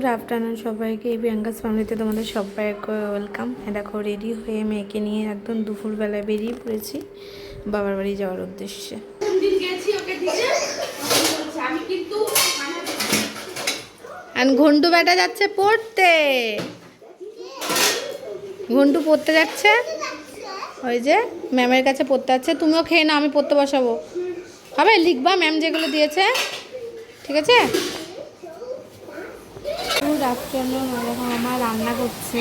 Good afternoon সবাইকে। এই Priyanka's ফ্যামিলিতে তোমাদের সবাইকে ওয়েলকাম। দেখো রেডি হয়ে মেয়েকে নিয়ে একদম দুপুরবেলায় বেরিয়ে পড়েছি বাবার বাড়ি যাওয়ার উদ্দেশ্যে। ঘন্টু বেটা যাচ্ছে পড়তে, ঘন্টু পড়তে যাচ্ছে, ওই যে ম্যামের কাছে পড়তে যাচ্ছে। তুমিও খেয়ে নাও, আমি পড়তে বসাবো। হবে লিখবা ম্যাম যেগুলো দিয়েছে, ঠিক আছে? Good afternoon. দেখো আমার রান্না করছে।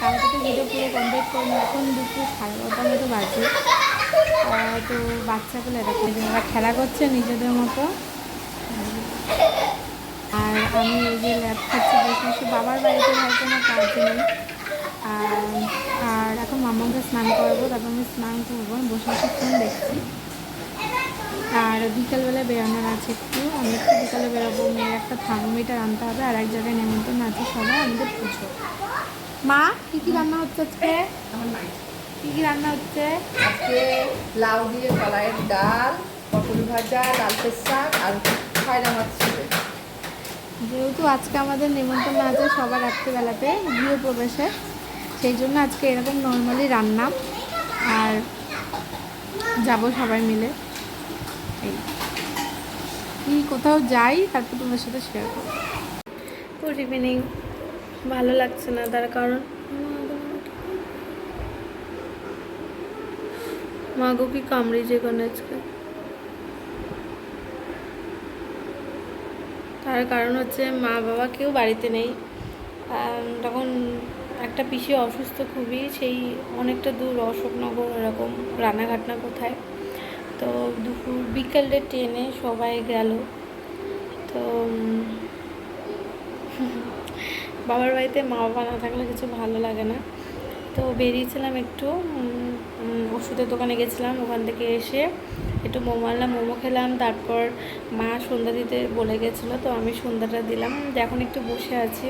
কালকে তো ভিডিও পুরো কমপ্লিট করবো। এখন দুপুর 12:30 মতো বাজে। তো বাচ্চাগুলো দেখো ওরা খেলা করছে নিজেদের মতো, আর আমি এই যে ল্যাব খাচ্ছি বসে বসে। বাবার বাড়িতে ভাই কোনো কাজ নেই। আর এখন মামাকে স্নান করাবো, তারপর আমি স্নান করবো। আমি বসে বসে ফোন দেখছি। আর বিকালবেলায় বেরোনোর আছে একটু, আমি একটু বিকালে বেরোবো। মেয়ের একটা থার্মোমিটার আনতে হবে, আর এক জায়গায় নেমন্তন্ন আছে সবাই, আমাদের পুজো। মা কী কী রান্না হচ্ছে আজকে? কী কী রান্না হচ্ছে আজকে? লাউ দিয়ে কলাইয়ের ডাল, পটল ভাজা, লালপের শাক আর খয়রা মাছ ছিল। যেহেতু আজকে আমাদের নেমন্তন্ন আছে সবার রাত্রিবেলাতে গৃহপ্রবেশে, সেই জন্য আজকে এরকম নর্মালি রান্না। আর যাব সবাই মিলে। কি কোথাও যাই তারপর তোমার সাথে শেয়ার করবো। Good evening. ভালো লাগছে না, তার কারণ মাগো কি কামড়ি যেখানে আজকে, তার কারণ হচ্ছে মা বাবা কেউ বাড়িতে নেই। তখন একটা পিসি অসুস্থ খুবই, সেই অনেকটা দূর অশোকনগর, এরকম রানাঘাট না কোথায়। তো দুপুর বিকেলের ট্রেনে সবাই গেল। তো বাবার বাড়িতে মা বাবা না থাকলে কিছু ভালো লাগে না। তো বেরিয়েছিলাম একটু, ওষুধের দোকানে গেছিলাম। ওখান থেকে এসে একটু মোমো আনলাম, মোমো খেলাম। তারপর মা সন্ধ্যা দিতে বলে গেছিলো, তো আমি সন্ধ্যাটা দিলাম। এখন একটু বসে আছি,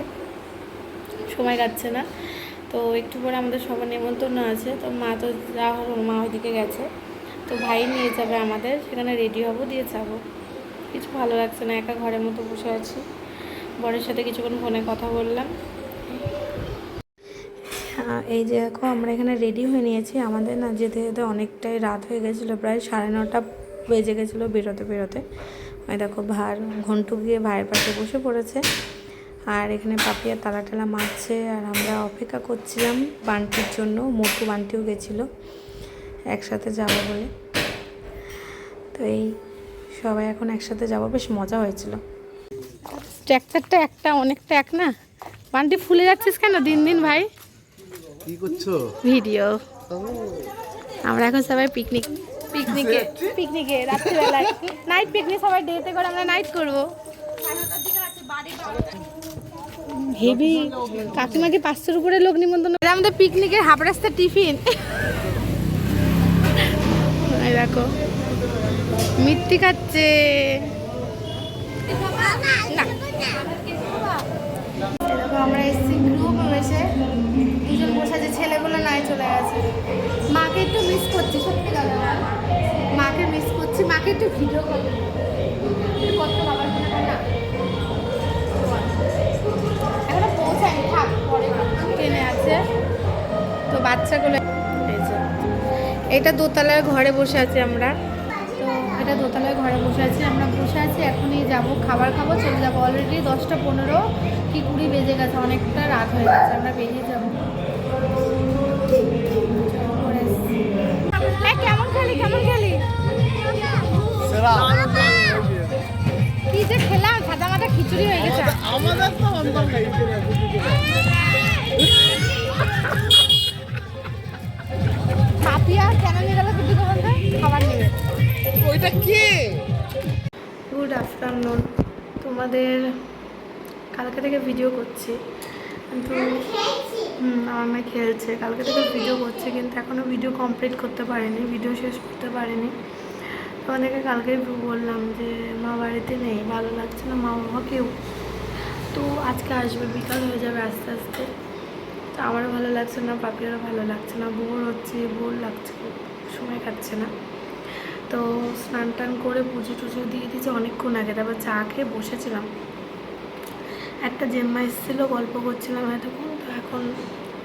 সময় কাটছে না। তো একটু পরে আমাদের সবার নেমন্তন্ন আছে। তো মা তো যা হলো, মা ওইদিকে গেছে। তো ভাই নিয়ে যাবে আমাদের, সেখানে রেডি হবো, দিয়ে যাবো। কিছু ভালো লাগছে না, একা ঘরের মতো বসে আছি। বরের সাথে কিছুক্ষণ ফোনে কথা বললাম। এই যে দেখো আমরা এখানে রেডি হয়ে নিয়েছি। আমাদের না যেতে যেতে অনেকটাই রাত হয়ে গেছিলো, প্রায় 9:30 বেজে গেছিলো বেরোতে বেরোতে। ওই দেখো ঘন্টু গিয়ে ভাইয়ের পাশে বসে পড়েছে। আর এখানে পাপিয়া তালা টালা মারছে, আর আমরা অপেক্ষা করছিলাম বান্টির জন্য। মোটু বান্টিও গেছিলো একসাথে যাবো বলে। তো এই সবাই এখন একসাথে যাবো, বেশ মজা হয়েছিল। ট্র্যাক্টরটা একটা অনেকটা এক না। বান্টি ফুলে যাচ্ছিস কেন দিন দিন ভাই? কি করছো? ভিডিও। আমরা এখন সবাই পিকনিকে রাত্রিবেলায় নাইট পিকনিক, সবাই ডেতে করে আমরা নাইট করবো। হেভি কাকিমাকে 500-এর উপরে লোক নিমন্ত্রণ। আমাদের পিকনিকের হাফ রাস্তা টিফিন। দেখো মিথ্যি খাচ্ছে না। আমরা এসেছি গ্রুপ বসে, দুজন বসে আছে, ছেলেগুলো নাই চলে গেছে। মাকে একটু মিস করছি, সত্যি কথা মাকে মিস করছি। মাকে একটু ভিডিও করবো, কত বাবার না এখনো পৌঁছায়নি, থাক পরে ট্রেনে আছে। তো বাচ্চাগুলো এটা দোতলার ঘরে বসে আছি আমরা। তো এটা দোতলায় ঘরে বসে আছি, আমরা বসে আছি। এখনই যাব, খাবার খাবো, চলে যাবো। অলরেডি 10:15 কি 20 বেজে গেছে, অনেকটা রাত হয়ে গেছে, আমরা বেরিয়ে যাবো। কেমন খেলি কি যে খেলাম, সাদা মাথা খিচুড়ি হয়ে গেছে। পাপিয়া কেন নিয়ে গেল কিছু বলতে, খাবার নেবে ওইটা কি? Good afternoon. তোমাদের কালকে থেকে ভিডিও করছি, কিন্তু আমার মেয়ে খেলছে। কালকে থেকে ভিডিও করছে, কিন্তু এখনও ভিডিও কমপ্লিট করতে পারিনি, ভিডিও শেষ করতে পারিনি। তোমাদেরকে কালকেই বললাম যে মা বাড়িতে নেই, ভালো লাগছে না, মা বাবা কেউ। তো আজকে আসবে, বিকাল হয়ে যাবে আস্তে আস্তে। তো আমারও ভালো লাগছে না, পাপিয়ারও ভালো লাগছে না, বোর লাগছে, সময় কাটছে না। তো স্নান টান করে পুজো টুজো দিয়ে দিয়েছি অনেকক্ষণ আগে। তারপর চা খেয়ে বসেছিলাম। একটা জেম্মা এসেছিলো, গল্প করছিলাম এতক্ষণ, তো এখন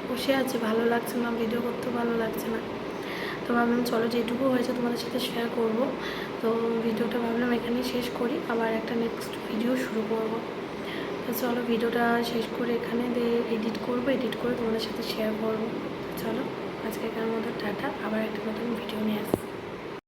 বসে আছি, ভালো লাগছে না, ভিডিও করতেও ভালো লাগছে না। তো ভাবলাম চলো যেটুকু হয়েছে তোমাদের সাথে শেয়ার করব। তো ভিডিওটা ভাবলাম এখানেই শেষ করি, আবার একটা নেক্সট ভিডিও শুরু করব। তো চলো ভিডিওটা শেষ করে এখানে দিয়ে এডিট করে তোমাদের সাথে শেয়ার করবো। চলো আজকে এখানের মতো টাটা, আবার একটা নতুন ভিডিও নিয়ে আসছি।